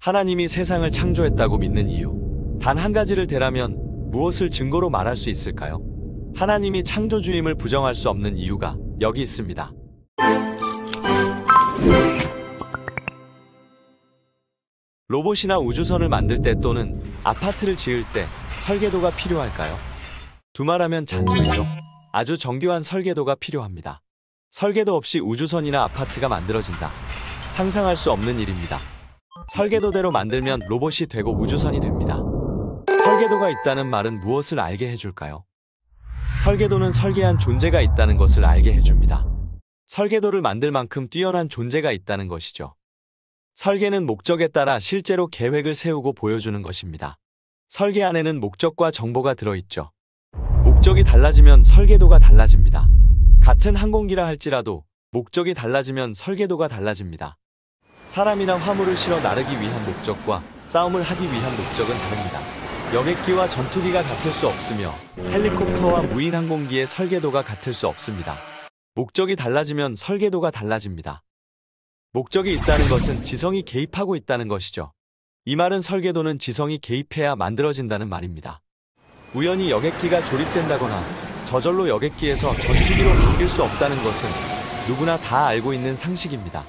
하나님이 세상을 창조했다고 믿는 이유. 단 한 가지를 대라면 무엇을 증거로 말할 수 있을까요? 하나님이 창조주임을 부정할 수 없는 이유가 여기 있습니다. 로봇이나 우주선을 만들 때 또는 아파트를 지을 때 설계도가 필요할까요? 두말하면 잔소리죠. 아주 정교한 설계도가 필요합니다. 설계도 없이 우주선이나 아파트가 만들어진다. 상상할 수 없는 일입니다. 설계도대로 만들면 로봇이 되고 우주선이 됩니다. 설계도가 있다는 말은 무엇을 알게 해줄까요? 설계도는 설계한 존재가 있다는 것을 알게 해줍니다. 설계도를 만들 만큼 뛰어난 존재가 있다는 것이죠. 설계는 목적에 따라 실제로 계획을 세우고 보여주는 것입니다. 설계 안에는 목적과 정보가 들어있죠. 목적이 달라지면 설계도가 달라집니다. 같은 항공기라 할지라도 목적이 달라지면 설계도가 달라집니다. 사람이나 화물을 실어 나르기 위한 목적과 싸움을 하기 위한 목적은 다릅니다. 여객기와 전투기가 같을 수 없으며 헬리콥터와 무인 항공기의 설계도가 같을 수 없습니다. 목적이 달라지면 설계도가 달라집니다. 목적이 있다는 것은 지성이 개입하고 있다는 것이죠. 이 말은 설계도는 지성이 개입해야 만들어진다는 말입니다. 우연히 여객기가 조립된다거나 저절로 여객기에서 전투기로 바뀔 수 없다는 것은 누구나 다 알고 있는 상식입니다.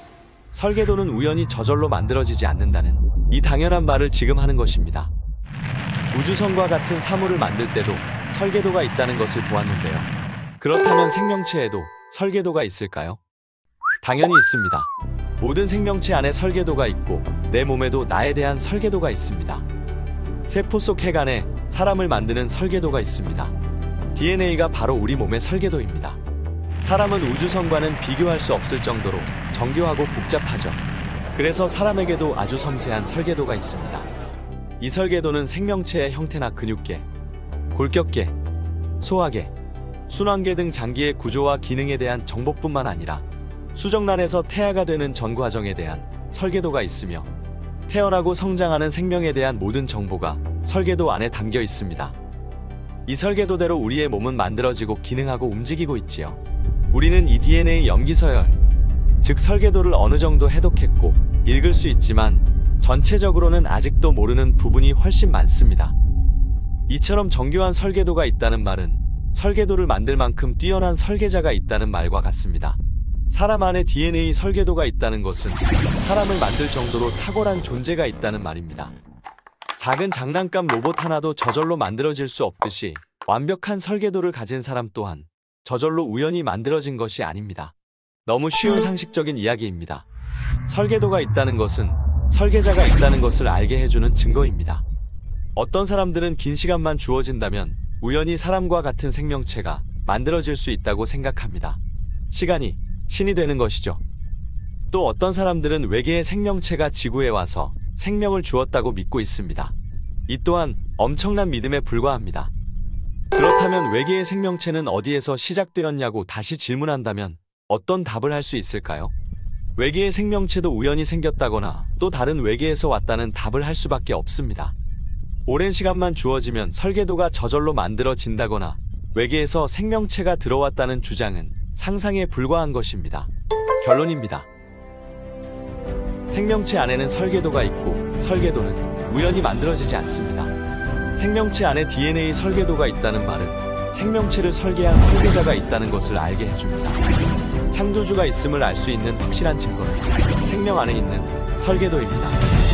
설계도는 우연히 저절로 만들어지지 않는다는 이 당연한 말을 지금 하는 것입니다. 우주선과 같은 사물을 만들 때도 설계도가 있다는 것을 보았는데요. 그렇다면 생명체에도 설계도가 있을까요? 당연히 있습니다. 모든 생명체 안에 설계도가 있고 내 몸에도 나에 대한 설계도가 있습니다. 세포 속 핵 안에 사람을 만드는 설계도가 있습니다. DNA가 바로 우리 몸의 설계도입니다. 사람은 우주선과는 비교할 수 없을 정도로 정교하고 복잡하죠. 그래서 사람에게도 아주 섬세한 설계도가 있습니다. 이 설계도는 생명체의 형태나 근육계, 골격계, 소화계, 순환계 등 장기의 구조와 기능에 대한 정보뿐만 아니라 수정란에서 태아가 되는 전 과정에 대한 설계도가 있으며 태어나고 성장하는 생명에 대한 모든 정보가 설계도 안에 담겨 있습니다. 이 설계도대로 우리의 몸은 만들어지고 기능하고 움직이고 있지요. 우리는 이 DNA 염기서열, 즉 설계도를 어느 정도 해독했고 읽을 수 있지만 전체적으로는 아직도 모르는 부분이 훨씬 많습니다. 이처럼 정교한 설계도가 있다는 말은 설계도를 만들 만큼 뛰어난 설계자가 있다는 말과 같습니다. 사람 안에 DNA 설계도가 있다는 것은 사람을 만들 정도로 탁월한 존재가 있다는 말입니다. 작은 장난감 로봇 하나도 저절로 만들어질 수 없듯이 완벽한 설계도를 가진 사람 또한 저절로 우연히 만들어진 것이 아닙니다. 너무 쉬운 상식적인 이야기입니다. 설계도가 있다는 것은 설계자가 있다는 것을 알게 해주는 증거입니다. 어떤 사람들은 긴 시간만 주어진다면 우연히 사람과 같은 생명체가 만들어질 수 있다고 생각합니다. 시간이 신이 되는 것이죠. 또 어떤 사람들은 외계의 생명체가 지구에 와서 생명을 주었다고 믿고 있습니다. 이 또한 엄청난 믿음에 불과합니다. 그렇다면 외계의 생명체는 어디에서 시작되었냐고 다시 질문한다면 어떤 답을 할 수 있을까요? 외계의 생명체도 우연히 생겼다거나 또 다른 외계에서 왔다는 답을 할 수밖에 없습니다. 오랜 시간만 주어지면 설계도가 저절로 만들어진다거나 외계에서 생명체가 들어왔다는 주장은 상상에 불과한 것입니다. 결론입니다. 생명체 안에는 설계도가 있고 설계도는 우연히 만들어지지 않습니다. 생명체 안에 DNA 설계도가 있다는 말은 생명체를 설계한 설계자가 있다는 것을 알게 해줍니다. 창조주가 있음을 알 수 있는 확실한 증거는 생명 안에 있는 설계도입니다.